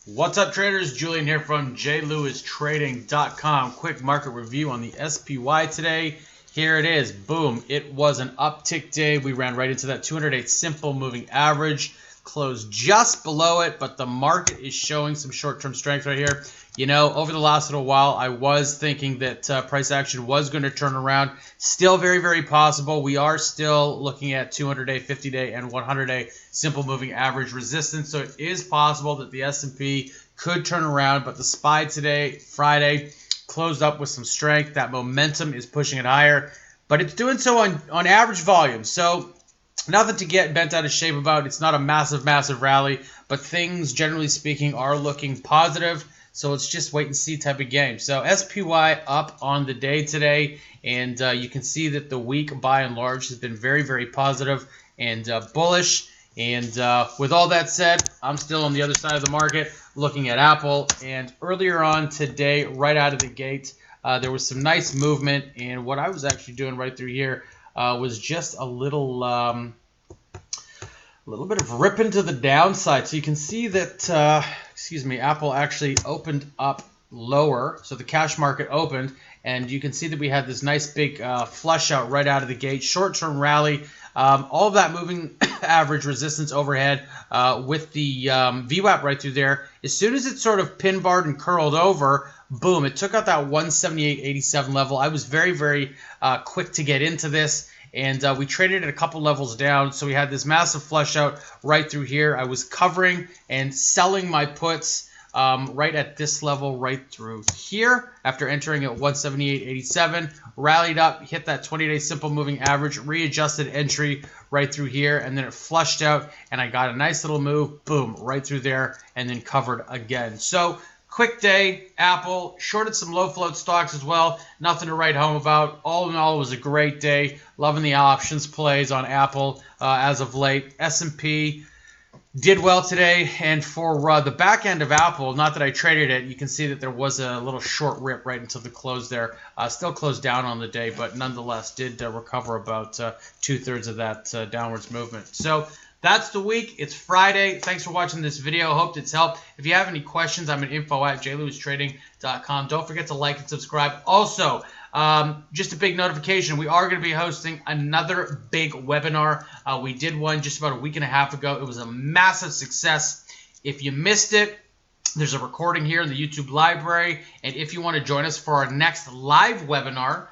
What's up, traders? Julian here from JLewisTrading.com. Quick market review on the SPY today. Here it is. Boom. It was an uptick day. We ran right into that 208 simple moving average. Closed just below it, but the market is showing some short-term strength right here. You know, over the last little while, I was thinking that price action was going to turn around. Still very, very possible. We are still looking at 200-day, 50-day, and 100-day simple moving average resistance. So it is possible that the S&P could turn around, but the SPY today, Friday, closed up with some strength. That momentum is pushing it higher, but it's doing so on average volume. So nothing to get bent out of shape about. It's not a massive, massive rally, but things, generally speaking, are looking positive. So it's just wait and see type of game. So SPY up on the day today, and you can see that the week by and large has been very, very positive and bullish. And with all that said, I'm still on the other side of the market looking at Apple. And earlier on today, right out of the gate, there was some nice movement. And what I was actually doing right through here was just a little bit of ripping to the downside. So you can see that, Apple actually opened up lower. So the cash market opened, and you can see that we had this nice big flush out right out of the gate. Short-term rally. All of that moving average resistance overhead with the VWAP right through there. As soon as it sort of pin barred and curled over, boom, it took out that 178.87 level. I was very, very quick to get into this. And we traded it a couple levels down. So we had this massive flush out right through here. I was covering and selling my puts right at this level right through here after entering at 178.87. Rallied up, hit that 20-day simple moving average, readjusted entry right through here, and then it flushed out, and I got a nice little move, boom, right through there, and then covered again. So quick day, Apple, shorted some low float stocks as well. Nothing to write home about. All in all, it was a great day. Loving the options plays on Apple as of late. S&P did well today. And for the back end of Apple, not that I traded it, you can see that there was a little short rip right until the close there. Still closed down on the day, but nonetheless did recover about 2/3 of that downwards movement. So that's the week. It's Friday. Thanks for watching this video. Hope it's helped. If you have any questions, I'm at info@jlewistrading.com. Don't forget to like and subscribe. Also, just a big notification. We are going to be hosting another big webinar. We did one just about a week and a half ago. It was a massive success. If you missed it, there's a recording here in the YouTube library. And if you want to join us for our next live webinar,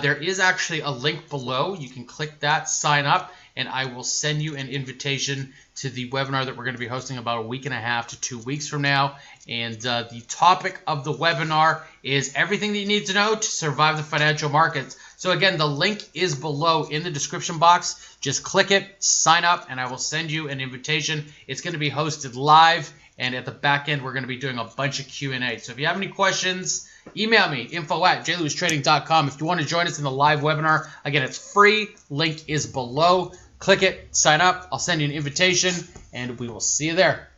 there is actually a link below. You can click that, sign up, and I will send you an invitation to the webinar that we're going to be hosting about a week and a half to 2 weeks from now. And the topic of the webinar is everything that you need to know to survive the financial markets. So again, the link is below in the description box. Just click it, sign up, and I will send you an invitation. It's going to be hosted live, and at the back end, we're going to be doing a bunch of Q&A. So if you have any questions, email me, info@jlewistrading.com. If you want to join us in the live webinar, again, it's free. Link is below. Click it, sign up. I'll send you an invitation, and we will see you there.